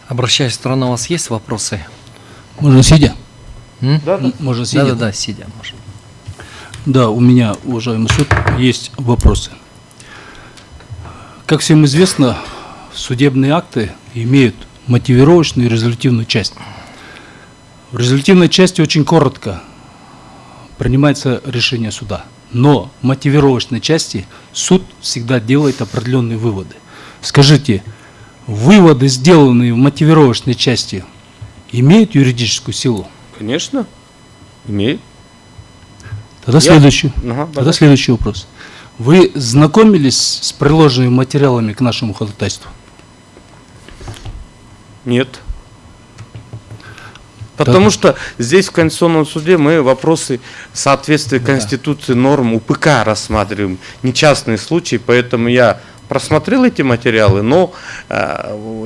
Обращаясь в сторону, у вас есть вопросы? Можно сидя? Да. Можно сидя? Да, сидя можно. Да, у меня, уважаемый суд, есть вопросы. Как всем известно, судебные акты имеют мотивировочную и резолютивную часть. В резолютивной части очень коротко принимается решение суда, но в мотивировочной части суд всегда делает определенные выводы. Скажите, выводы, сделанные в мотивировочной части, имеют юридическую силу? Конечно, имеет. Тогда следующий Ага, следующий вопрос. Вы знакомились с приложенными материалами к нашему ходатайству? Нет. Потому что здесь в Конституционном суде мы вопросы соответствия Конституции, норм УПК рассматриваем, не частные случаи, поэтому я просмотрел эти материалы, но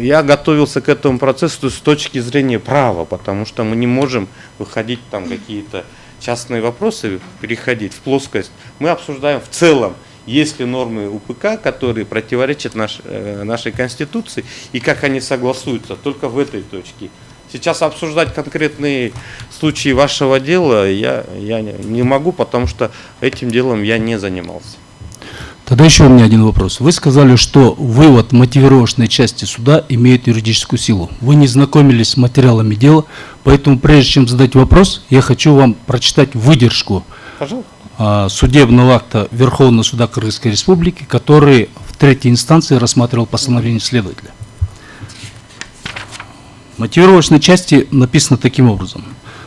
я готовился к этому процессу с точки зрения права, потому что мы не можем выходить там какие-то частные вопросы, переходить в плоскость. Мы обсуждаем в целом, есть ли нормы УПК, которые противоречат нашей Конституции, и как они согласуются, только в этой точке. Сейчас обсуждать конкретные случаи вашего дела я не могу, потому что этим делом я не занимался. Тогда еще у меня один вопрос. Вы сказали, что вывод мотивировочной части суда имеет юридическую силу. Вы не знакомились с материалами дела, поэтому прежде чем задать вопрос, я хочу вам прочитать выдержку судебного акта Верховного суда Кыргызской Республики, который в третьей инстанции рассматривал постановление следователя. В мотивировочной части написано таким образом.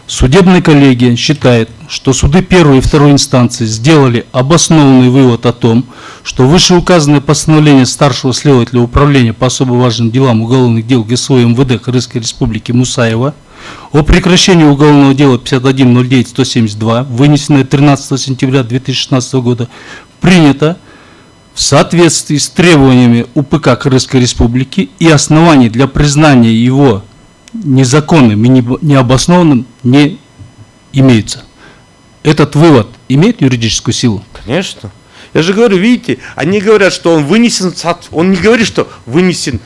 Судебная коллегия считает, что суды первой и второй инстанции сделали обоснованный вывод о том, что вышеуказанное постановление старшего следователя Управления по особо важным делам уголовных дел ГСО МВД Кыргызской Республики Мусаева о прекращении уголовного дела 5109-172, вынесенное 13 сентября 2016 года, принято в соответствии с требованиями УПК Кыргызской Республики, и оснований для признания его незаконным и необоснованным не имеется. Этот вывод имеет юридическую силу? Конечно. Я же говорю, видите, они говорят, что он вынесен, он не говорит, что вынесен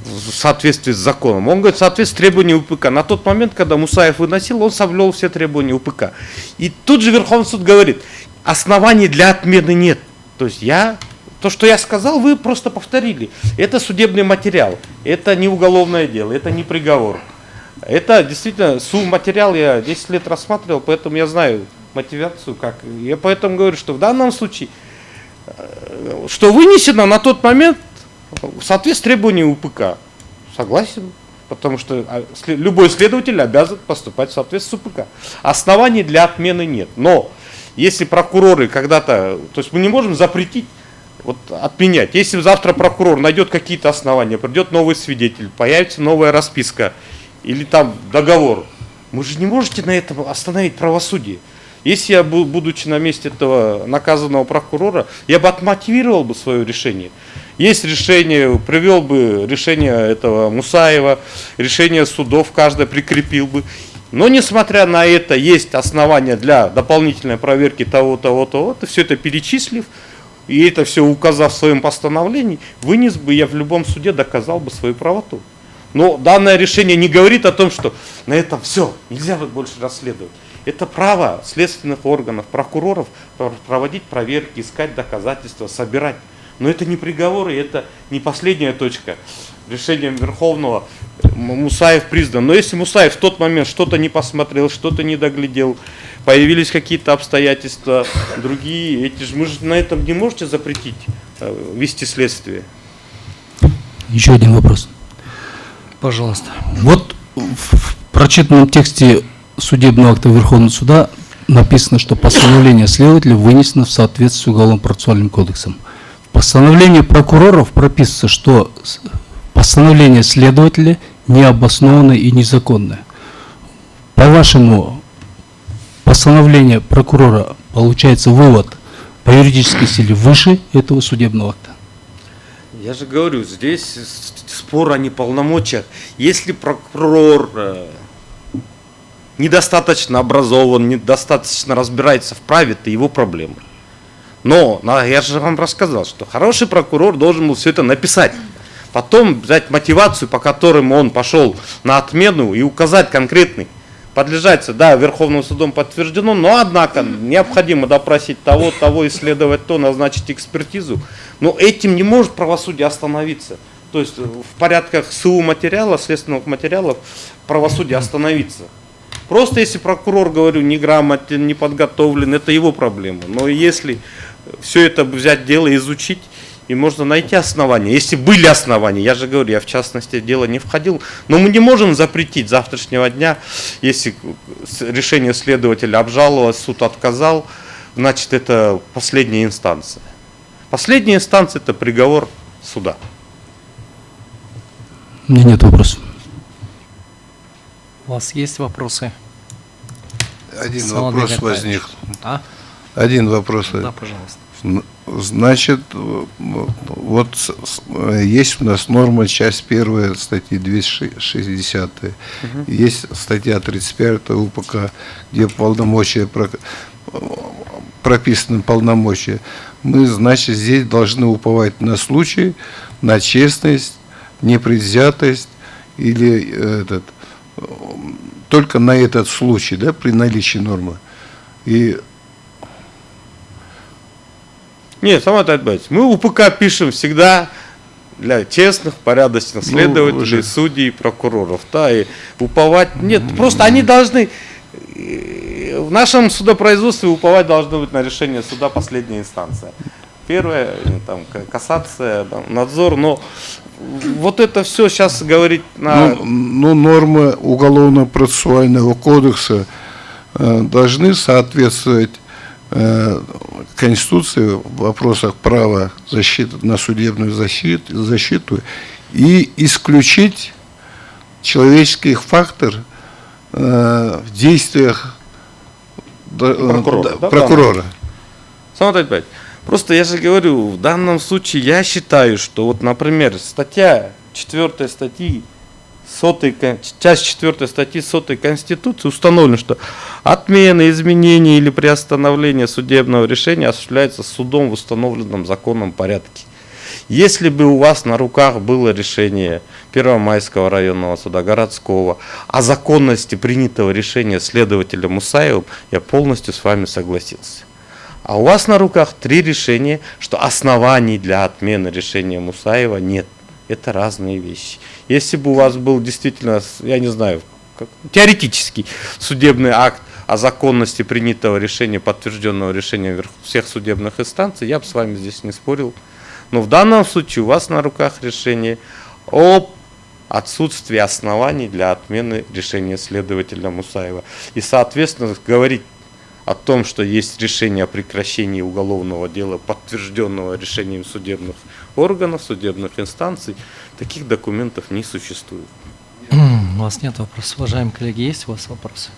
в соответствии с законом. Он говорит, в соответствии с требованиями УПК. На тот момент, когда Мусаев выносил, он соблюл все требования УПК. И тут же Верховный суд говорит, оснований для отмены нет. То есть то, что я сказал, вы просто повторили. Это судебный материал, это не уголовное дело, это не приговор. Это действительно материал я 10 лет рассматривал, поэтому я знаю мотивацию, как. Я поэтому говорю, что в данном случае, что вынесено на тот момент в соответствии с требованиями УПК. Согласен, потому что любой следователь обязан поступать в соответствии с УПК. Оснований для отмены нет. Но если прокуроры когда-то, то есть мы не можем запретить отменять. Если завтра прокурор найдет какие-то основания, придет новый свидетель, появится новая расписка или там договор, вы же не можете на этом остановить правосудие. Если я, будучи на месте этого наказанного прокурора, я бы отмотивировал бы свое решение. Есть решение, привел бы решение этого Мусаева, решение судов, каждое прикрепил бы. Но несмотря на это, есть основания для дополнительной проверки того, все это перечислив, и это все указав в своем постановлении, вынес бы, я в любом суде доказал бы свою правоту. Но данное решение не говорит о том, что на этом все, нельзя больше расследовать. Это право следственных органов, прокуроров проводить проверки, искать доказательства, собирать. Но это не приговоры, это не последняя точка. Решением Верховного Мусаев признан. Но если Мусаев в тот момент что-то не посмотрел, что-то не доглядел, появились какие-то обстоятельства другие, вы же на этом не можете запретить вести следствие. Еще один вопрос. Пожалуйста. Вот в прочитанном тексте судебного акта Верховного суда написано, что постановление следователя вынесено в соответствии с Уголовно-процессуальным кодексом. В постановлении прокуроров прописано, что постановление следователя необоснованное и незаконное. По-вашему, постановление прокурора, получается, вывод по юридической силе выше этого судебного акта? Я же говорю, здесь спор о неполномочиях. Если прокурор недостаточно образован, недостаточно разбирается в праве, это его проблема. Но я же вам рассказал, что хороший прокурор должен был все это написать. Потом взять мотивацию, по которым он пошел на отмену, и указать конкретный. Подлежащий, да, Верховным судом подтверждено, но однако необходимо допросить того, исследовать то, назначить экспертизу. Но этим не может правосудие остановиться. То есть в порядках СУ материала, следственных материалов, правосудие остановиться. Просто если прокурор, говорю, неграмотен, не подготовлен, это его проблема. Но если все это взять дело, изучить, и можно найти основания. Если были основания, я же говорю, я в частности в дело не входил, но мы не можем запретить с завтрашнего дня, если решение следователя обжаловалось, суд отказал, значит это последняя инстанция. Последняя инстанция это приговор суда. У меня нет вопросов. У вас есть вопросы? Один Салават вопрос Бекатаевич. возник. А? Один вопрос. Да, пожалуйста. Значит, вот есть у нас норма, часть 1 статьи 260. Есть статья 35 УПК, где полномочия, прописаны полномочия. Мы, значит, здесь должны уповать на случай, на честность, непредвзятость или только на этот случай, да, при наличии нормы. И Нет, Самат Айтбаевич, мы УПК пишем всегда для честных, порядочных следователей, уже. судей, прокуроров. Да, и уповать нет, просто они должны, в нашем судопроизводстве уповать должны быть на решение суда последняя инстанция. Первая, там, кассация, там, надзор, но вот это все сейчас говорить на... Ну, нормы Уголовно-процессуального кодекса должны соответствовать Конституции в вопросах права защиты на судебную защиту и исключить человеческий фактор в действиях прокурора. Самат Айтбаевич, просто я же говорю, в данном случае я считаю, что вот, например, статья 4 статьи, часть 4 статьи 100 Конституции установлено, что отмена, изменение или приостановление судебного решения осуществляется судом в установленном законном порядке. Если бы у вас на руках было решение Первомайского районного суда, городского, о законности принятого решения следователя Мусаевым, я полностью с вами согласился. А у вас на руках 3 решения, что оснований для отмены решения Мусаева нет. Это разные вещи. Если бы у вас был действительно, я не знаю, теоретический судебный акт о законности принятого решения, подтвержденного решения всех судебных инстанций, я бы с вами здесь не спорил. Но в данном случае у вас на руках решение об отсутствии оснований для отмены решения следователя Мусаева. И, соответственно, говорить о том, что есть решение о прекращении уголовного дела, подтвержденного решением судебных органов, судебных инстанций, таких документов не существует. У вас нет вопросов. Уважаемые коллеги, есть у вас вопросы?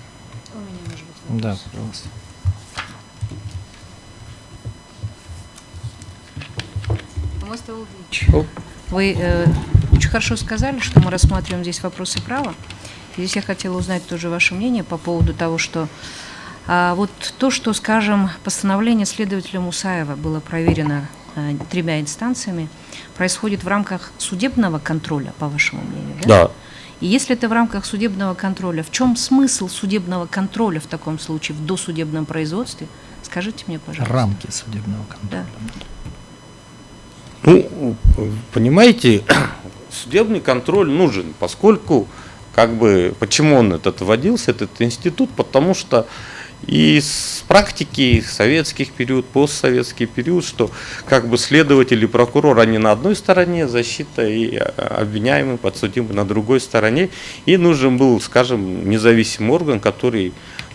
У меня, может быть, Да, вопрос. пожалуйста. Мустафа Ильич, вы очень хорошо сказали, что мы рассматриваем здесь вопросы права. И здесь я хотела узнать тоже ваше мнение по поводу того, что вот то, что, скажем, постановление следователя Мусаева было проверено 3 инстанциями, происходит в рамках судебного контроля, по вашему мнению, да? Да. И если это в рамках судебного контроля, в чем смысл судебного контроля в таком случае, в досудебном производстве? Скажите мне, пожалуйста. Рамки судебного контроля. Да. Ну, понимаете, судебный контроль нужен, поскольку, почему он вводился, этот институт, потому что из практики советских период, постсоветский период, что следователь и прокурор, они на одной стороне, защита и обвиняемый, подсудимый на другой стороне, и нужен был, скажем, независимый орган, который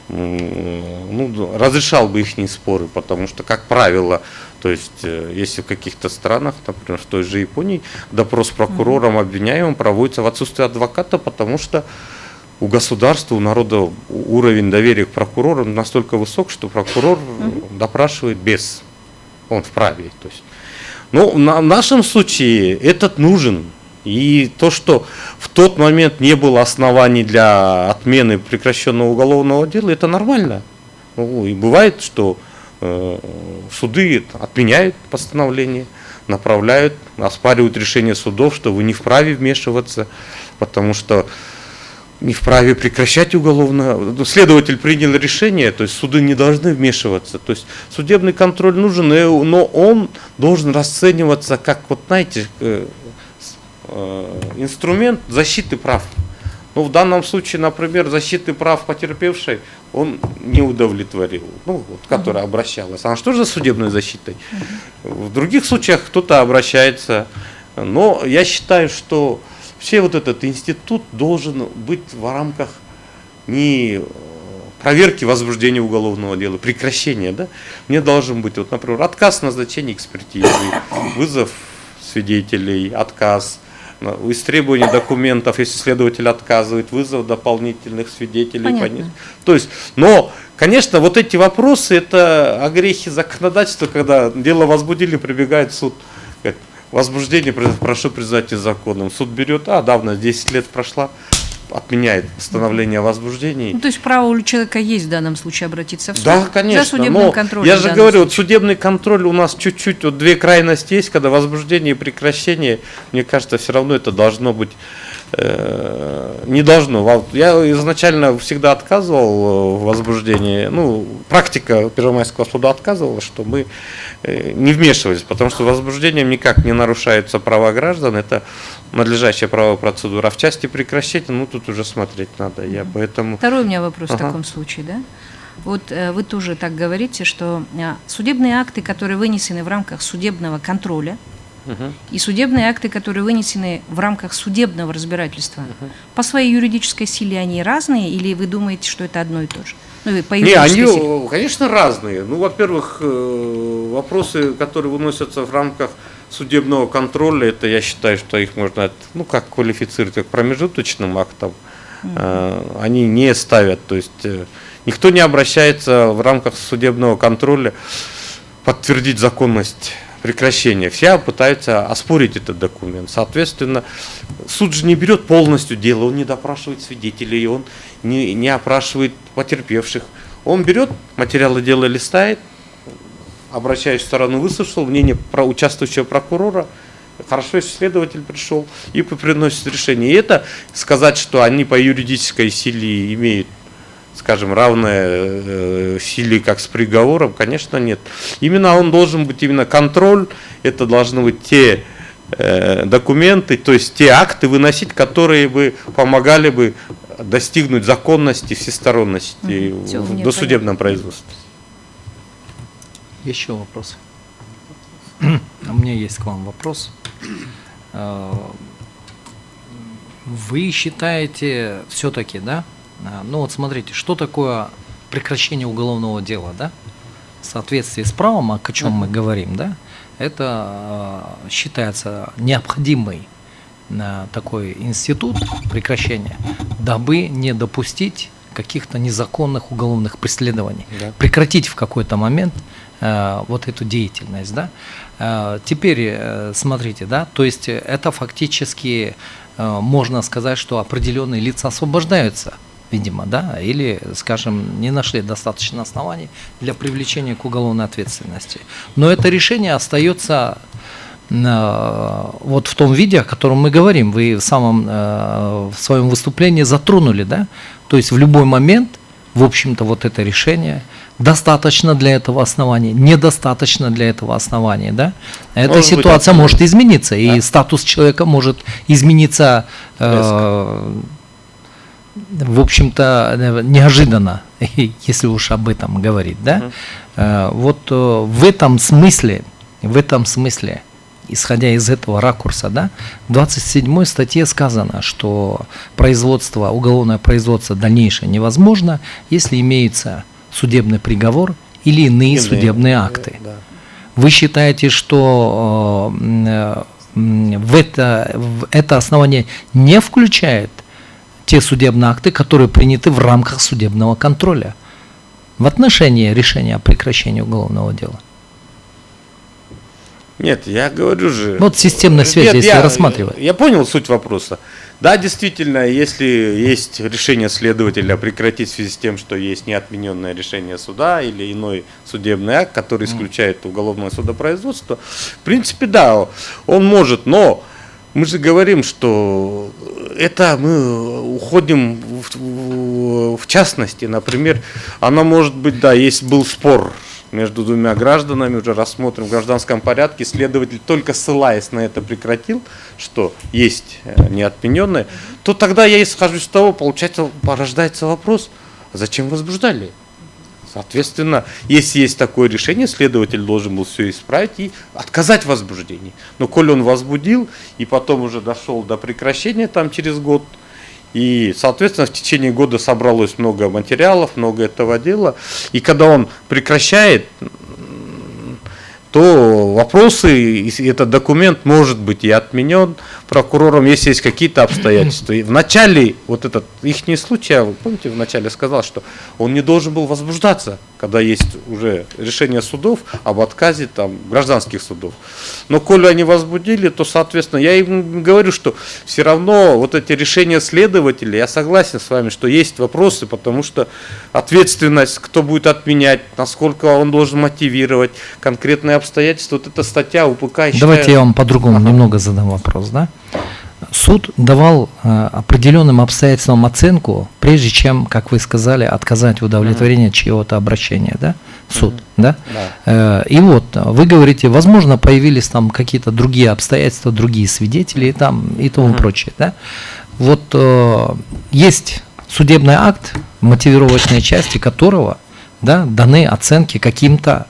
разрешал бы их споры, потому что, как правило, то есть, если в каких-то странах, например, в той же Японии, допрос прокурором, обвиняемым проводится в отсутствии адвоката, потому что у государства, у народа уровень доверия к прокурору настолько высок, что прокурор допрашивает он вправе. То есть. Но в нашем случае этот нужен. И то, что в тот момент не было оснований для отмены прекращенного уголовного дела, это нормально. И бывает, что суды отменяют постановление, направляют, оспаривают решение судов, что вы не вправе вмешиваться, потому что не вправе прекращать уголовное. Следователь принял решение, то есть суды не должны вмешиваться. То есть судебный контроль нужен, но он должен расцениваться как, вот знаете, инструмент защиты прав. Ну, в данном случае, например, защиты прав потерпевшей он не удовлетворил, ну, вот, которая обращалась. Она что же за судебной защитой? В других случаях кто-то обращается. Но я считаю, что все вот этот институт должен быть в рамках не проверки возбуждения уголовного дела, прекращения, да? Мне должен быть, вот, например, отказ в назначении экспертизы, вызов свидетелей, отказ, истребование документов, если следователь отказывает, вызов дополнительных свидетелей. Понятно. То есть, но, конечно, вот эти вопросы, это огрехи законодательства, когда дело возбудили, прибегает в суд, говорит, возбуждение прошу признать незаконным. Суд берет, давно, 10 лет прошло, отменяет постановление о возбуждении. Ну, то есть право у человека есть в данном случае обратиться в суд? Да, конечно. За судебным контролем. Я же говорю, вот судебный контроль у нас чуть-чуть, вот две крайности есть, когда возбуждение и прекращение, мне кажется, все равно это должно быть, не должно. Я изначально всегда отказывал в возбуждении, ну, практика Первомайского суда отказывала, что мы не вмешивались, потому что возбуждением никак не нарушаются права граждан, это надлежащая правовая процедура. А в части прекращения, ну, тут уже смотреть надо. Поэтому... Второй у меня вопрос в таком случае, да? Вот вы тоже так говорите, что судебные акты, которые вынесены в рамках судебного контроля, и судебные акты, которые вынесены в рамках судебного разбирательства, по своей юридической силе они разные, или вы думаете, что это одно и то же? Ну, по Не, юридической они, силе. конечно, разные. Ну, во-первых, вопросы, которые выносятся в рамках судебного контроля, это я считаю, что их можно, ну, как квалифицировать, как промежуточным актом. Они не ставят, то есть никто не обращается в рамках судебного контроля подтвердить законность прекращения. Все пытаются оспорить этот документ. Соответственно, суд же не берет полностью дело, он не допрашивает свидетелей, он не опрашивает потерпевших. Он берет материалы дела, листает, обращаясь в сторону, выслушал мнение участвующего прокурора, хорошо, если следователь пришел и приносит решение. И это сказать, что они по юридической силе имеют, скажем, равное силе, как с приговором, конечно, нет. Именно он должен быть, именно контроль, это должны быть те документы, то есть те акты выносить, которые бы помогали бы достигнуть законности, всесторонности в досудебном производстве. Еще вопрос. У меня есть к вам вопрос. Вы считаете все-таки, да? Ну вот смотрите, что такое прекращение уголовного дела, да? В соответствии с правом, о чем мы говорим, да? Это считается необходимый такой институт прекращения, дабы не допустить каких-то незаконных уголовных преследований, да. Прекратить в какой-то момент вот эту деятельность, да. Теперь смотрите, да, то есть это фактически можно сказать, что определенные лица освобождаются, видимо, да, или, скажем, не нашли достаточно оснований для привлечения к уголовной ответственности. Но это решение остается вот в том виде, о котором мы говорим. Вы в своем выступлении затронули, да, то есть в любой момент, в общем-то, вот это решение достаточно для этого основания, недостаточно для этого основания, да, эта ситуация может измениться, и статус человека может измениться, в общем-то, неожиданно, если уж об этом говорить, да. Вот в этом смысле, исходя из этого ракурса, да, в 27 статье сказано, что уголовное производство дальнейшее невозможно, если имеется судебный приговор или иные судебные акты. Да. Вы считаете, что это основание не включает те судебные акты, которые приняты в рамках судебного контроля в отношении решения о прекращении уголовного дела? Нет, я говорю же... Вот системная связь, если рассматривать. Я понял суть вопроса. Да, действительно, если есть решение следователя прекратить в связи с тем, что есть неотмененное решение суда или иной судебный акт, который исключает уголовное судопроизводство, в принципе, да, он может, но мы же говорим, что это мы уходим в частности, например, она может быть, да, есть был спор между двумя гражданами, уже рассмотрим в гражданском порядке, следователь только ссылаясь на это прекратил, что есть неотмененное, то тогда я исхожу из того, получается, порождается вопрос, зачем возбуждали? Соответственно, если есть такое решение, следователь должен был все исправить и отказать в возбуждении. Но коли он возбудил и потом уже дошел до прекращения там через год, и, соответственно, в течение года собралось много материалов, много этого дела. И когда он прекращает, то вопросы, и этот документ может быть и отменен прокурором, если есть какие-то обстоятельства. И в начале, вот этот их случай, вы помните, в начале сказал, что он не должен был возбуждаться, когда есть уже решение судов об отказе там, гражданских судов. Но коли они возбудили, то, соответственно, я им говорю, что все равно вот эти решения следователей, я согласен с вами, что есть вопросы, потому что ответственность, кто будет отменять, насколько он должен мотивировать конкретные обстоятельства, вот эта статья УПК. Давайте я вам по-другому немного задам вопрос, да? Суд давал определенным обстоятельствам оценку, прежде чем, как вы сказали, отказать в удовлетворении чьего-то обращения, да? Суд, да? И вот вы говорите, возможно, появились там какие-то другие обстоятельства, другие свидетели там, и тому прочее, да? Вот есть судебный акт, мотивировочные части которого, да, даны оценки каким-то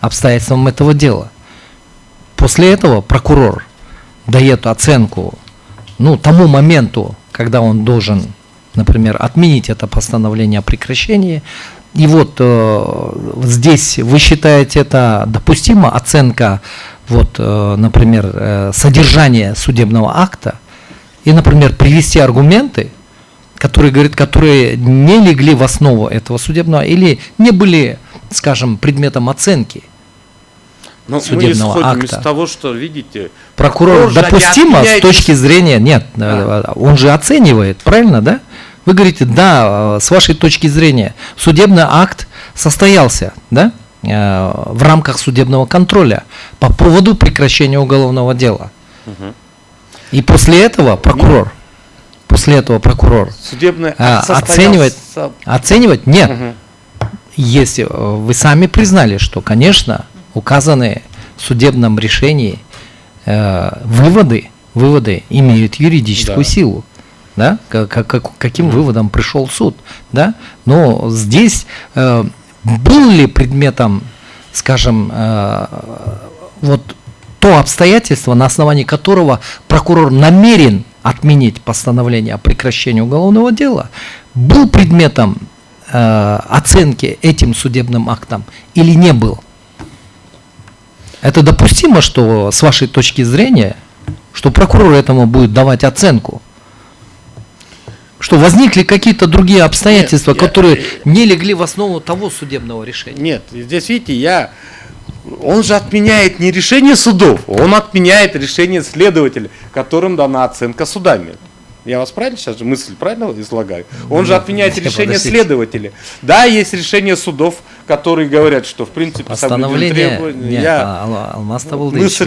обстоятельствам этого дела. После этого прокурор дает оценку, ну, тому моменту, когда он должен, например, отменить это постановление о прекращении. И вот здесь вы считаете это допустимо, оценка, вот, например, содержания судебного акта, и, например, привести аргументы, которые, говорят, которые не легли в основу этого судебного или не были, скажем, предметом оценки. Но судебного мы исходим акта. Из того, что, видите, Прокурор допустимо с точки зрения, нет, он же оценивает, правильно, да? Вы говорите, да, с вашей точки зрения судебный акт состоялся, да, в рамках судебного контроля по поводу прекращения уголовного дела. И после этого прокурор, судебный акт оценивать нет. Если вы сами признали, что, конечно, указанные в судебном решении выводы имеют юридическую силу, да? Каким выводом пришел суд, да? Но здесь был ли предметом, скажем, вот то обстоятельство, на основании которого прокурор намерен отменить постановление о прекращении уголовного дела, был предметом оценки этим судебным актом или не был? Это допустимо, что с вашей точки зрения, что прокурор этому будет давать оценку? Что возникли какие-то другие обстоятельства, которые не легли в основу того судебного решения? Нет, здесь, видите, он же отменяет не решение судов, он отменяет решение следователя, которым дана оценка судами. Я вас правильно сейчас же мысль правильно излагаю? Он же отменяет решение следователя. Да, есть решения судов, которые говорят, что в принципе постановление. Нет, Алмаз Табылдыевич,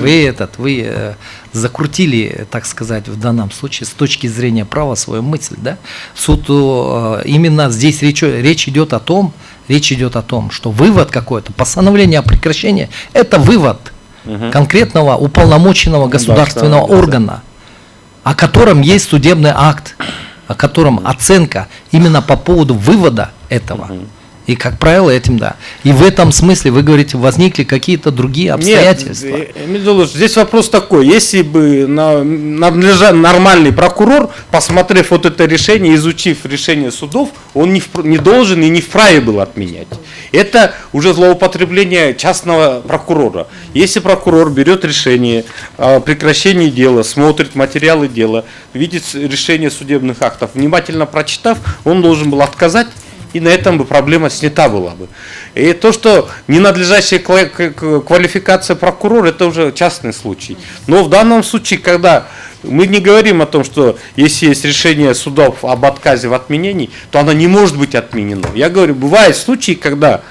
вы закрутили, так сказать, в данном случае с точки зрения права свою мысль, да? Суд именно здесь речь идет о том, что вывод какой-то, постановление о прекращении, это вывод конкретного уполномоченного государственного органа, о котором есть судебный акт, о котором оценка именно по поводу вывода этого. И, как правило, этим да. И в этом смысле, вы говорите, возникли какие-то другие обстоятельства. Нет, Эмиль, здесь вопрос такой. Если бы нормальный прокурор, посмотрев вот это решение, изучив решение судов, он не должен и не вправе был отменять. Это уже злоупотребление частного прокурора. Если прокурор берет решение о прекращении дела, смотрит материалы дела, видит решение судебных актов, внимательно прочитав, он должен был отказать, и на этом бы проблема снята была бы. И то, что ненадлежащая квалификация прокурора, это уже частный случай. Но в данном случае, когда Мы не говорим о том, что если есть решение судов об отказе в отменении, то оно не может быть отменено. Я говорю, бывают случаи, когда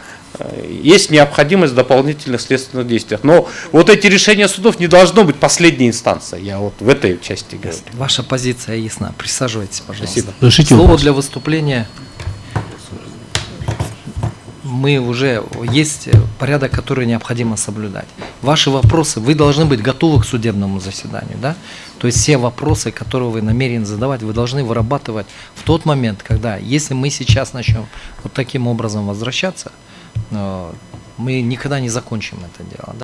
есть необходимость дополнительных следственных действий. Но вот эти решения судов не должно быть последней инстанцией. Я вот в этой части говорю. Ваша позиция ясна. Присаживайтесь, пожалуйста. Спасибо. Разрешите Слово вопрос? для выступления. Мы уже есть порядок, который необходимо соблюдать. Ваши вопросы, вы должны быть готовы к судебному заседанию, да? То есть все вопросы, которые вы намерены задавать, вы должны вырабатывать в тот момент, когда, если мы сейчас начнем вот таким образом возвращаться, мы никогда не закончим это дело. Да?